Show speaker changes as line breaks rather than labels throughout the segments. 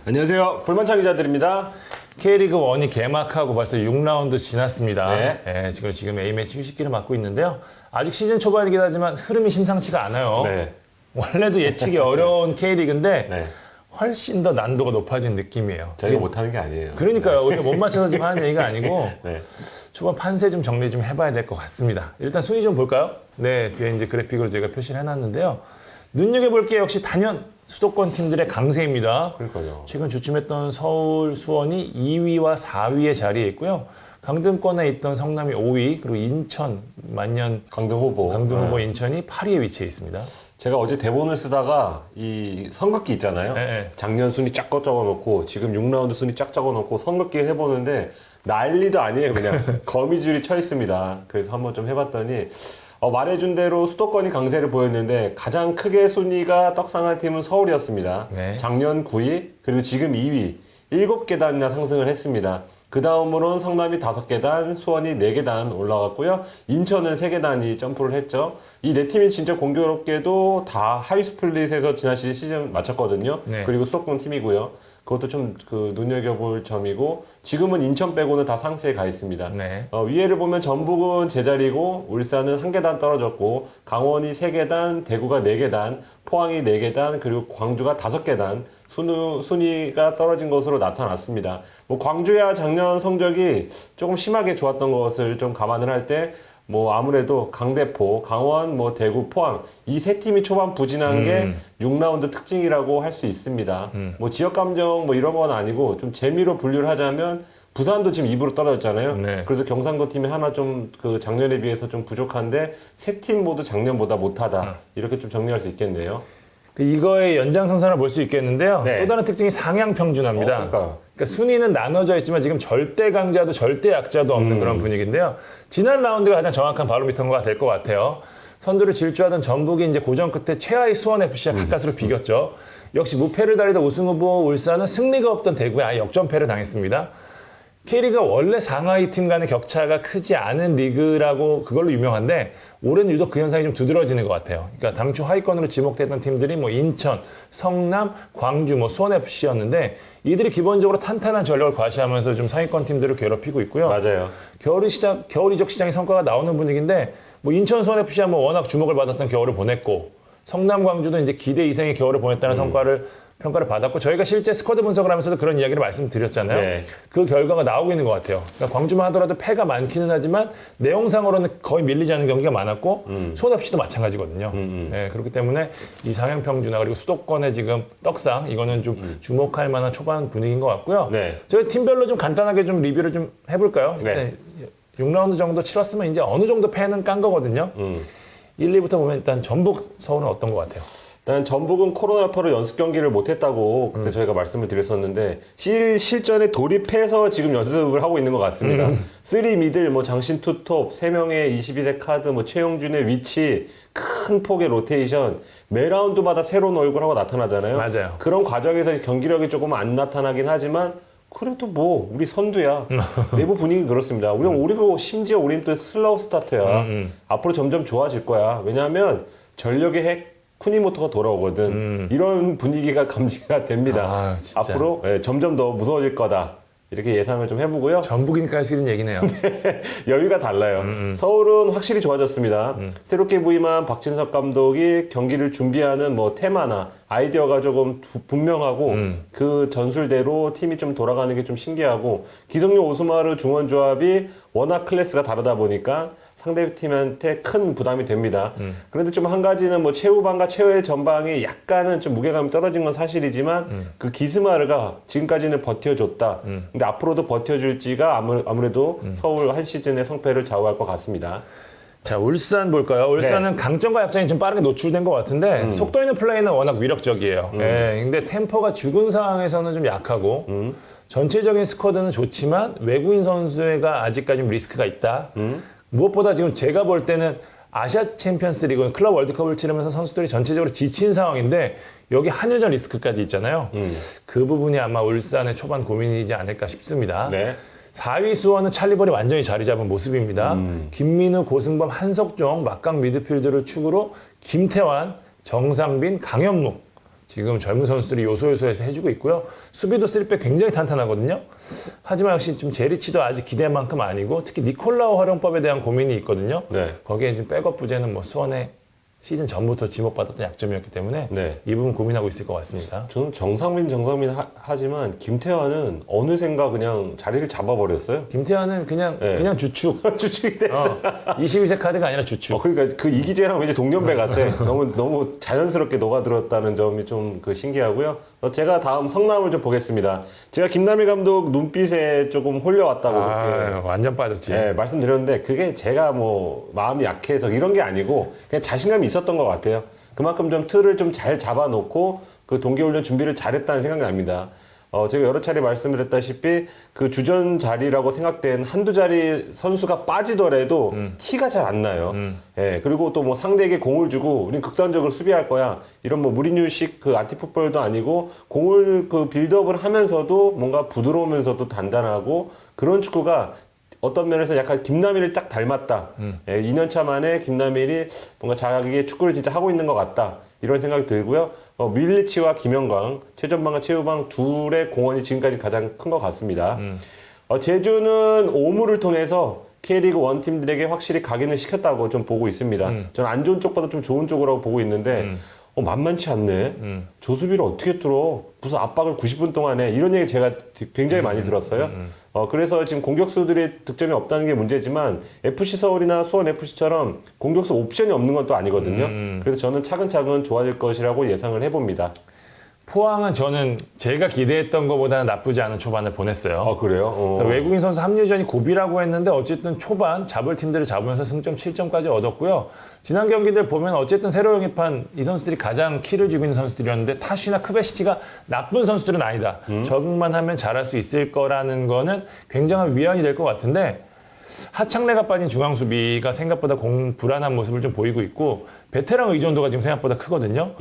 안녕하세요. 불만차 기자들입니다.
K리그 1이 개막하고 벌써 6라운드 지났습니다.
네.
지금 A매치 휴식기를 맞고 있는데요. 아직 시즌 초반이긴 하지만 흐름이 심상치가 않아요.
네.
원래도 예측이 어려운 K리그인데
네.
훨씬 더 난도가 높아진 느낌이에요.
저희가 못하는 게 아니에요.
그러니까요. 우리가 못 맞춰서 지금 하는 얘기가 아니고
네.
초반 판세 좀 정리 좀 해봐야 될 것 같습니다. 일단 순위 좀 볼까요? 네, 뒤에 이제 그래픽으로 제가 표시를 해놨는데요. 눈여겨볼 게 역시 단연 수도권 팀들의 강세입니다.
그러니까요.
최근 주춤했던 서울, 수원이 2위와 4위의 자리에 있고요. 강등권에 있던 성남이 5위, 그리고 인천, 만년
강등 후보.
강등 후보 인천이 8위에 위치해 있습니다.
제가 어제 대본을 쓰다가 이 선긋기 있잖아요.
네.
작년 순위 쫙 적어놓고 지금 6라운드 순위 쫙 적어놓고 선긋기를 해보는데 난리도 아니에요. 그냥 거미줄이 쳐 있습니다. 그래서 한번 좀 해봤더니 말해준 대로 수도권이 강세를 보였는데 가장 크게 순위가 떡상한 팀은 서울이었습니다.
네.
작년 9위 그리고 지금 2위 7계단이나 상승을 했습니다. 그 다음으로는 성남이 5계단, 수원이 4계단 올라갔고요. 인천은 3계단이 점프를 했죠. 이 네 팀이 진짜 공교롭게도 다 하위 스플릿에서 지난 시즌 마쳤거든요.
네.
그리고 수도권 팀이고요. 그것도 좀 눈여겨볼 점이고 지금은 인천 빼고는 다 상승에 가 있습니다.
네.
위에를 보면 전북은 제자리고 울산은 1계단 떨어졌고 강원이 3계단, 대구가 4계단, 포항이 4계단, 그리고 광주가 5계단 순위가 떨어진 것으로 나타났습니다. 광주야 작년 성적이 조금 심하게 좋았던 것을 좀 감안을 할 때 아무래도 강대포, 강원, 대구, 포항 이 세 팀이 초반 부진한 게 6라운드 특징이라고 할 수 있습니다. 지역 감정 이런 건 아니고 좀 재미로 분류를 하자면 부산도 지금 2부로 떨어졌잖아요.
네.
그래서 경상도 팀이 하나 좀 작년에 비해서 좀 부족한데 세 팀 모두 작년보다 못하다 이렇게 좀 정리할 수 있겠네요.
이거의 연장선상을 볼 수 있겠는데요.
네.
또 다른 특징이 상향 평준화입니다.
그러니까
순위는 나눠져 있지만 지금 절대 강자도 절대 약자도 없는 그런 분위기인데요. 지난 라운드가 가장 정확한 바로미터가 될 것 같아요. 선두를 질주하던 전북이 이제 고전 끝에 최하위 수원FC와 가까스로 비겼죠. 역시 무패를 달리던 우승 후보 울산은 승리가 없던 대구에 아예 역전패를 당했습니다. K리그가 원래 상하이 팀 간의 격차가 크지 않은 리그라고 그걸로 유명한데 올해는 유독 그 현상이 좀 두드러지는 것 같아요. 그러니까 당초 하위권으로 지목됐던 팀들이 인천, 성남, 광주, 수원FC였는데 이들이 기본적으로 탄탄한 전력을 과시하면서 좀 상위권 팀들을 괴롭히고 있고요.
맞아요.
겨울 이적 시장의 성과가 나오는 분위기인데 인천, 수원FC야 워낙 주목을 받았던 겨울을 보냈고 성남, 광주도 이제 기대 이상의 겨울을 보냈다는 평가를 받았고 저희가 실제 스쿼드 분석을 하면서도 그런 이야기를 말씀드렸잖아요.
네.
그 결과가 나오고 있는 것 같아요. 그러니까 광주만 하더라도 패가 많기는 하지만 내용상으로는 거의 밀리지 않는 경기가 많았고 수원FC도 마찬가지거든요. 네, 그렇기 때문에 이 상향 평준화 그리고 수도권의 지금 떡상 이거는 좀 주목할 만한 초반 분위기인 것 같고요.
네.
저희 팀별로 좀 간단하게 좀 리뷰를 좀 해볼까요?
네.
6라운드 정도 치렀으면 이제 어느 정도 패는 깐 거거든요. 1, 2부터 보면 일단 전북, 서울은 어떤 것 같아요?
일단 전북은 코로나 여파로 연습 경기를 못했다고 그때 저희가 말씀을 드렸었는데 실전에 돌입해서 지금 연습을 하고 있는 것 같습니다. 3 미들, 장신 투톱, 3명의 22세 카드, 최용준의 위치, 큰 폭의 로테이션, 매 라운드마다 새로운 얼굴하고 나타나잖아요.
맞아요.
그런 과정에서 경기력이 조금 안 나타나긴 하지만 그래도 우리 선두야. 내부 분위기 그렇습니다. 우리고 심지어 우리는 또 슬로우 스타트야. 앞으로 점점 좋아질 거야. 왜냐하면 전력의 핵 쿠니모토가 돌아오거든. 이런 분위기가 감지가 됩니다.
진짜.
앞으로 점점 더 무서워질 거다. 이렇게 예상을 좀 해보고요.
전북이니까 할 수 있는 얘기네요.
여유가 달라요. 서울은 확실히 좋아졌습니다. 새롭게 부임한 박진석 감독이 경기를 준비하는 테마나 아이디어가 조금 분명하고 그 전술대로 팀이 좀 돌아가는 게 좀 신기하고 기성용 오스마르 중원조합이 워낙 클래스가 다르다 보니까 상대팀한테 큰 부담이 됩니다. 그런데 좀 한 가지는 최후방과 최후의 전방이 약간은 좀 무게감이 떨어진 건 사실이지만 그 기스마르가 지금까지는 버텨줬다. 근데 앞으로도 버텨줄지가 아무래도 서울 한 시즌의 성패를 좌우할 것 같습니다.
자, 울산 볼까요? 울산은 강점과 약점이 좀 빠르게 노출된 것 같은데 속도 있는 플레이는 워낙 위력적이에요. 근데 템포가 죽은 상황에서는 좀 약하고 전체적인 스쿼드는 좋지만 외국인 선수가 아직까지 리스크가 있다. 무엇보다 지금 제가 볼 때는 아시아 챔피언스 리그 클럽 월드컵을 치르면서 선수들이 전체적으로 지친 상황인데 여기 한일전 리스크까지 있잖아요. 그 부분이 아마 울산의 초반 고민이지 않을까 싶습니다.
네.
4위 수원은 찰리벌이 완전히 자리 잡은 모습입니다. 김민우, 고승범, 한석종, 막강 미드필드를 축으로 김태환, 정상빈, 강현무 지금 젊은 선수들이 요소요소에서 해주고 있고요. 수비도 3백 굉장히 탄탄하거든요. 하지만 역시 좀 제리치도 아직 기대만큼 아니고 특히 니콜라우 활용법에 대한 고민이 있거든요.
네.
거기에 지금 백업 부재는 뭐 수원의 시즌 전부터 지목받았던 약점이었기 때문에
네.
이 부분 고민하고 있을 것 같습니다.
저는 정상민 하지만 김태환은 어느샌가 그냥 자리를 잡아버렸어요.
김태환은 그냥
네.
그냥 주축.
주축이 돼서.
22세 카드가 아니라 주축.
그러니까 그 이기재랑 왠지 동년배 같아. 너무 자연스럽게 녹아들었다는 점이 좀 그 신기하고요. 제가 다음 성남을 좀 보겠습니다. 제가 김남일 감독 눈빛에 조금 홀려왔다고 그렇게
완전 빠졌지.
네, 말씀드렸는데 그게 제가 뭐 마음이 약해서 이런 게 아니고 그냥 자신감이 있었던 것 같아요. 그만큼 좀 틀을 좀 잘 잡아놓고 그 동계훈련 준비를 잘했다는 생각이 납니다. 제가 여러 차례 말씀을 했다시피 그 주전 자리라고 생각된 한두 자리 선수가 빠지더라도 티가 잘 안 나요. 예, 그리고 또 뭐 상대에게 공을 주고 우린 극단적으로 수비할 거야. 이런 뭐 무리뉴식 그 아티풋볼도 아니고 공을 그 빌드업을 하면서도 뭔가 부드러우면서도 단단하고 그런 축구가 어떤 면에서 약간 김남일을 딱 닮았다. 예, 2년차 만에 김남일이 뭔가 자기의 축구를 진짜 하고 있는 것 같다. 이런 생각이 들고요. 밀리치와 김영광, 최전방과 최후방 둘의 공헌이 지금까지 가장 큰 것 같습니다. 제주는 오무를 통해서 K리그 1 팀들에게 확실히 각인을 시켰다고 좀 보고 있습니다. 저는 안 좋은 쪽보다 좀 좋은 쪽으로 보고 있는데 만만치 않네. 조수비를 어떻게 뚫어? 무슨 압박을 90분 동안 해. 이런 얘기 제가 굉장히 많이 들었어요. 그래서 지금 공격수들이 득점이 없다는 게 문제지만 FC 서울이나 수원 FC처럼 공격수 옵션이 없는 건 또 아니거든요. 그래서 저는 차근차근 좋아질 것이라고 예상을 해봅니다.
포항은 저는 제가 기대했던 것보다는 나쁘지 않은 초반을 보냈어요.
그래요?
외국인 선수 합류전이 고비라고 했는데 어쨌든 초반 잡을 팀들을 잡으면서 승점 7점까지 얻었고요. 지난 경기들 보면 어쨌든 새로 영입한 이 선수들이 가장 키를 쥐고 있는 선수들이었는데 타슈나 크베시티가 나쁜 선수들은 아니다. 적응만 하면 잘할 수 있을 거라는 거는 굉장한 위안이 될 것 같은데 하창래가 빠진 중앙 수비가 생각보다 불안한 모습을 좀 보이고 있고 베테랑 의존도가 지금 생각보다 크거든요.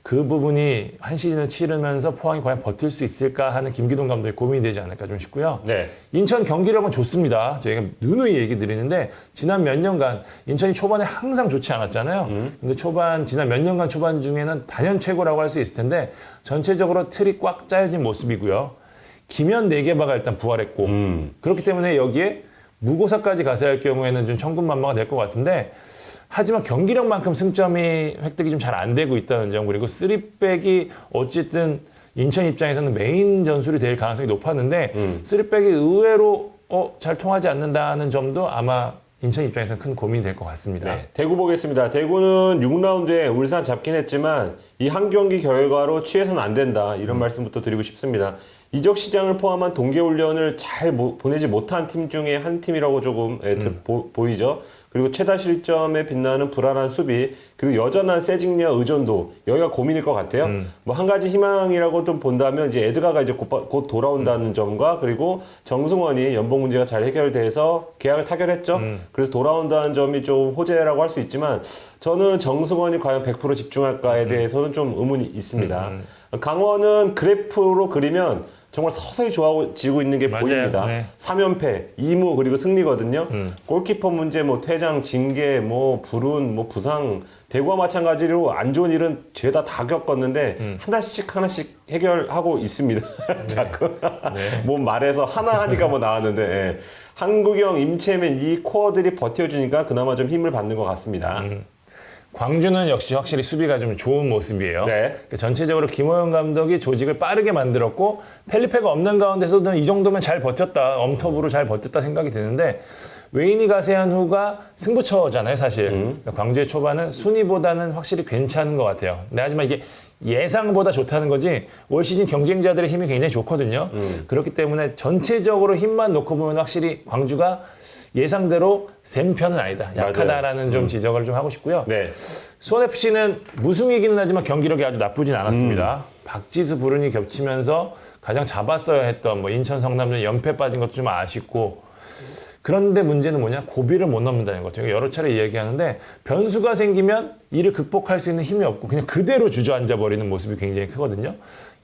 그 부분이 한 시즌을 치르면서 포항이 과연 버틸 수 있을까 하는 김기동 감독의 고민이 되지 않을까 좀 싶고요.
네.
인천 경기력은 좋습니다. 저희가 누누이 얘기 드리는데 지난 몇 년간 인천이 초반에 항상 좋지 않았잖아요. 근데 지난 몇 년간 초반 중에는 단연 최고라고 할 수 있을 텐데 전체적으로 틀이 꽉 짜여진 모습이고요. 김현 네개바가 일단 부활했고 그렇기 때문에 여기에 무고사까지 가세할 할 경우에는 좀 천군만마가 될 것 같은데 하지만 경기력만큼 승점이 획득이 좀 잘 안 되고 있다는 점 그리고 3백이 어쨌든 인천 입장에서는 메인 전술이 될 가능성이 높았는데 3백이 의외로 잘 통하지 않는다는 점도 아마 인천 입장에서는 큰 고민이 될 것 같습니다.
네, 대구 보겠습니다. 대구는 6라운드에 울산 잡긴 했지만 이 한 경기 결과로 취해서는 안 된다. 이런 말씀부터 드리고 싶습니다. 이적 시장을 포함한 동계훈련을 잘 보내지 못한 팀 중에 한 팀이라고 조금 보이죠. 그리고 최다 실점에 빛나는 불안한 수비, 그리고 여전한 세징야 의존도, 여기가 고민일 것 같아요. 뭐 한 가지 희망이라고 좀 본다면 이제 에드가가 이제 곧 돌아온다는 점과 그리고 정승원이 연봉 문제가 잘 해결돼서 계약을 타결했죠. 그래서 돌아온다는 점이 좀 호재라고 할 수 있지만 저는 정승원이 과연 100% 집중할까에 대해서는 좀 의문이 있습니다. 강원은 그래프로 그리면 정말 서서히 좋아지고 있는 게
맞아요.
보입니다.
네.
3연패, 2무 그리고 승리거든요. 골키퍼 문제, 뭐 퇴장, 징계, 뭐 불운, 뭐 부상, 대구와 마찬가지로 안 좋은 일은 죄다 다 겪었는데 하나씩 해결하고 있습니다. 자꾸 뭐 말해서 하나 하니까 뭐 나왔는데 예. 한국영, 임채민 이 코어들이 버텨주니까 그나마 좀 힘을 받는 것 같습니다.
광주는 역시 확실히 수비가 좀 좋은 모습이에요.
네.
그러니까 전체적으로 김호영 감독이 조직을 빠르게 만들었고 펠리페가 없는 가운데서도 이 정도면 잘 버텼다. 엄톱으로 잘 버텼다 생각이 드는데 웨이니 가세한 후가 승부처잖아요, 사실. 그러니까 광주의 초반은 순위보다는 확실히 괜찮은 것 같아요. 근데 하지만 이게 예상보다 좋다는 거지 올 시즌 경쟁자들의 힘이 굉장히 좋거든요. 그렇기 때문에 전체적으로 힘만 놓고 보면 확실히 광주가 예상대로 센 편은 아니다. 약하다라는 좀 지적을 좀 하고 싶고요.
네.
수원FC는 무승이기는 하지만 경기력이 아주 나쁘진 않았습니다. 박지수 불운이 겹치면서 가장 잡았어야 했던 뭐 인천 성남전 연패 빠진 것도 좀 아쉽고 그런데 문제는 뭐냐? 고비를 못 넘는다는 거죠. 여러 차례 이야기하는데 변수가 생기면 이를 극복할 수 있는 힘이 없고 그냥 그대로 주저앉아 버리는 모습이 굉장히 크거든요.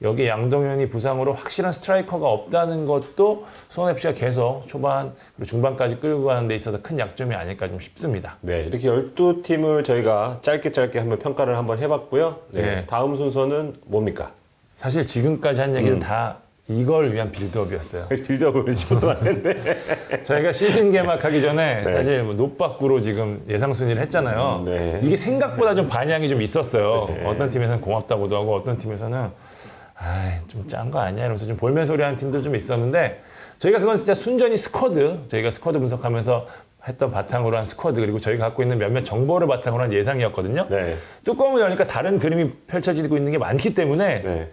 여기 양동현이 부상으로 확실한 스트라이커가 없다는 것도 수원FC가 계속 초반 그리고 중반까지 끌고 가는 데 있어서 큰 약점이 아닐까 좀 싶습니다.
네, 이렇게 12팀을 저희가 짧게 한번 평가를 한번 해봤고요. 네,
네.
다음 순서는 뭡니까?
사실 지금까지 한 얘기는 다 이걸 위한 빌드업이었어요.
빌드업을 10분 동안 했는데.
저희가 시즌 개막하기 전에
네.
사실 뭐 노빠꾸로 지금 예상 순위를 했잖아요.
네.
이게 생각보다 좀 반향이 좀 있었어요.
네.
어떤 팀에서는 고맙다고도 하고 어떤 팀에서는 좀 짠 거 아니야 이러면서 좀 볼멘 소리 하는 팀들 좀 있었는데 저희가 그건 진짜 순전히 저희가 스쿼드 분석하면서 했던 바탕으로 한 스쿼드 그리고 저희가 갖고 있는 몇몇 정보를 바탕으로 한 예상이었거든요.
네.
뚜껑을 여니까 다른 그림이 펼쳐지고 있는 게 많기 때문에
네.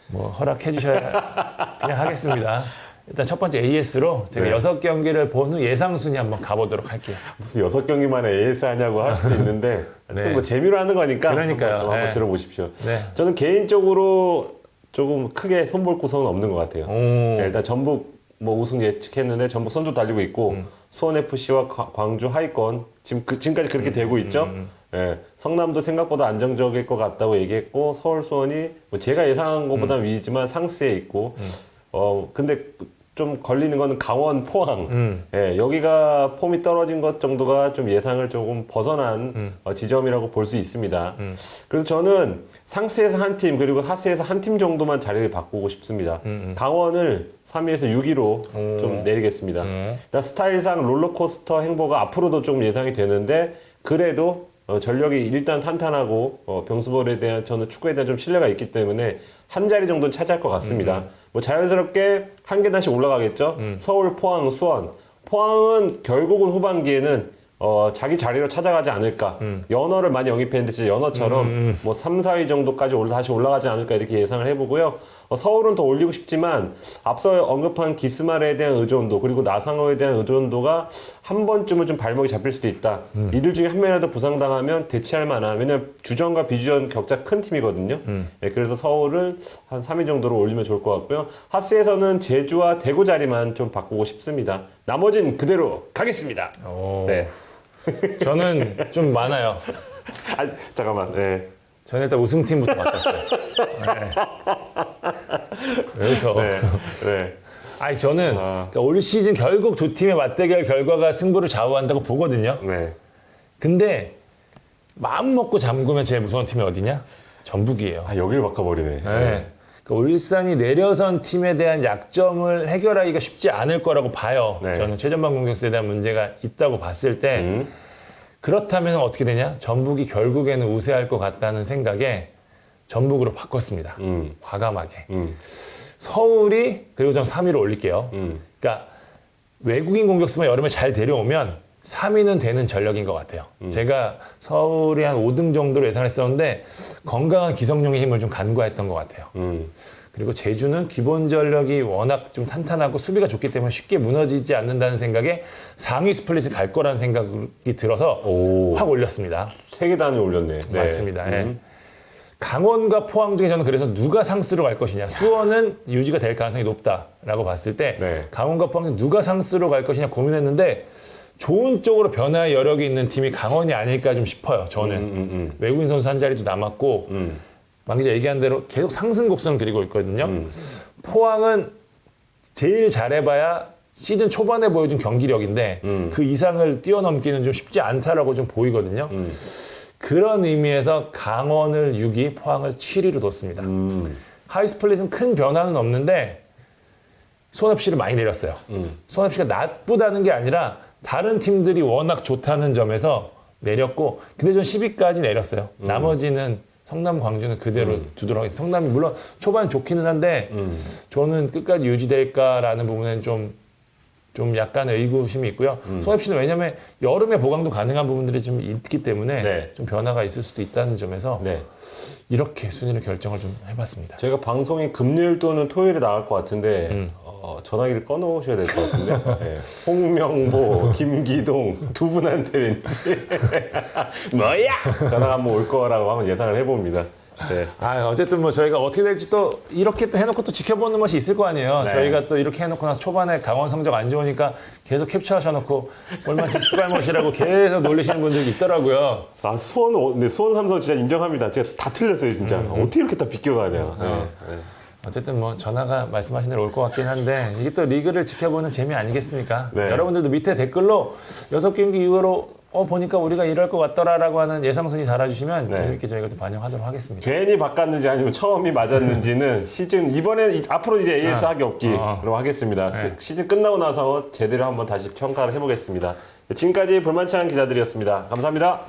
뭐 허락해 주셔야 그냥 하겠습니다. 일단 첫 번째 AS로 제가
네.
6경기를 본 후 예상 순위 한번 가보도록 할게요.
무슨 6경기 만에 AS 하냐고 할 수도 있는데
네.
뭐 재미로 하는 거니까
그러니까요.
한번
네.
들어보십시오.
네.
저는 개인적으로 조금 크게 손볼 구성은 없는 것 같아요. 네, 일단 전북 뭐 우승 예측했는데 전북 선두 달리고 있고 수원 FC와 광주 하위권 지금까지 그렇게 되고 있죠. 예, 성남도 생각보다 안정적일 것 같다고 얘기했고 서울 수원이 뭐 제가 예상한 것보다 위이지만 상스에 있고 근데 좀 걸리는 거는 강원, 포항. 예, 여기가 폼이 떨어진 것 정도가 좀 예상을 조금 벗어난 지점이라고 볼 수 있습니다. 그래서 저는 상스에서 한 팀, 그리고 하스에서 한 팀 정도만 자리를 바꾸고 싶습니다. 강원을 3위에서 6위로 좀 내리겠습니다. 일단 스타일상 롤러코스터 행보가 앞으로도 좀 예상이 되는데, 그래도 전력이 일단 탄탄하고 병수벌에 대한 저는 축구에 대한 좀 신뢰가 있기 때문에 한 자리 정도는 차지할 것 같습니다. 뭐 자연스럽게 한 계단씩 올라가겠죠. 서울, 포항, 수원. 포항은 결국은 후반기에는 자기 자리로 찾아가지 않을까. 연어를 많이 영입했는데 진짜 연어처럼 뭐 3, 4위 정도까지 다시 올라가지 않을까 이렇게 예상을 해보고요. 서울은 더 올리고 싶지만 앞서 언급한 기스마르에 대한 의존도 그리고 나상호에 대한 의존도가 한 번쯤은 좀 발목이 잡힐 수도 있다. 이들 중에 한 명이라도 부상당하면 대체할 만한, 왜냐면 주전과 비주전 격차 큰 팀이거든요. 네, 그래서 서울을 한 3위 정도로 올리면 좋을 것 같고요. 하스에서는 제주와 대구 자리만 좀 바꾸고 싶습니다. 나머진 그대로 가겠습니다. 네.
저는 좀 많아요.
아, 잠깐만. 네.
저는 일단 우승팀부터 바꿨어요. 네. 그래서
네. 네.
아니 저는 그러니까 올 시즌 결국 두 팀의 맞대결 결과가 승부를 좌우한다고 보거든요.
네.
근데 마음 먹고 잠그면 제일 무서운 팀이 어디냐? 전북이에요.
아, 여기를 바꿔버리네.
네. 그러니까 울산이 내려선 팀에 대한 약점을 해결하기가 쉽지 않을 거라고 봐요.
네.
저는 최전방 공격수에 대한 문제가 있다고 봤을 때 그렇다면 어떻게 되냐? 전북이 결국에는 우세할 것 같다는 생각에 전북으로 바꿨습니다. 과감하게. 서울이 그리고 전 3위로 올릴게요. 그러니까 외국인 공격수만 여름에 잘 데려오면 3위는 되는 전력인 것 같아요. 제가 서울이 한 5등 정도로 예상했었는데 건강한 기성용의 힘을 좀 간과했던 것 같아요. 그리고 제주는 기본 전력이 워낙 좀 탄탄하고 수비가 좋기 때문에 쉽게 무너지지 않는다는 생각에 상위 스플릿을 갈 거라는 생각이 들어서 확 올렸습니다.
3계단을 올렸네. 네.
맞습니다. 예. 강원과 포항 중에 저는 그래서 누가 상스로 갈 것이냐. 수원은 유지가 될 가능성이 높다라고 봤을 때
네.
강원과 포항 중 누가 상스로 갈 것이냐 고민했는데 좋은 쪽으로 변화의 여력이 있는 팀이 강원이 아닐까 좀 싶어요. 저는. 외국인 선수 한 자리도 남았고 방 기자 얘기한 대로 계속 상승 곡선을 그리고 있거든요. 포항은 제일 잘해봐야 시즌 초반에 보여준 경기력인데 그 이상을 뛰어넘기는 좀 쉽지 않다라고 좀 보이거든요. 그런 의미에서 강원을 6위, 포항을 7위로 뒀습니다. 하이스플릿은 큰 변화는 없는데 수원FC를 많이 내렸어요. 수원FC가 나쁘다는 게 아니라 다른 팀들이 워낙 좋다는 점에서 내렸고, 근데 전 10위까지 내렸어요. 나머지는 성남, 광주는 그대로 두도록 하겠습니다. 성남이 물론 초반 좋기는 한데 저는 끝까지 유지될까라는 부분은 좀 약간의 의구심이 있고요. 수원FC는 왜냐하면 여름에 보강도 가능한 부분들이 좀 있기 때문에
네.
좀 변화가 있을 수도 있다는 점에서
네.
이렇게 순위를 결정을 좀 해봤습니다.
저희가 방송이 금요일 또는 토요일에 나갈 것 같은데 전화기를 꺼놓으셔야 될 것 같은데 네. 홍명보, 김기동 두 분한테 왠지 뭐야? 전화가 한번 올 거라고 한번 예상을 해봅니다. 네.
어쨌든 뭐 저희가 어떻게 될지 또 이렇게 또 해놓고 또 지켜보는 것이 있을 거 아니에요.
네.
저희가 또 이렇게 해놓고 나서 초반에 강원 성적 안 좋으니까 계속 캡처하셔놓고 얼마나 추가할못이라고 계속 놀리시는 분들이 있더라고요.
근데 수원 삼성 진짜 인정합니다. 제가 다 틀렸어요, 진짜. 어떻게 이렇게 다 비껴가네요. 네. 네.
어쨌든 뭐 전화가 말씀하신 대로 올 것 같긴 한데 이게 또 리그를 지켜보는 재미 아니겠습니까?
네.
여러분들도 밑에 댓글로 6경기 이후로 보니까 우리가 이럴 것 같더라라고 하는 예상순위 달아주시면
네.
재밌게 저희가 또 반영하도록 하겠습니다.
괜히 바꿨는지 아니면 처음이 맞았는지는 앞으로 이제 AS 하기 없기로 하겠습니다.
네.
그 시즌 끝나고 나서 제대로 한번 다시 평가를 해보겠습니다. 지금까지 볼만찬 기자들이었습니다. 감사합니다.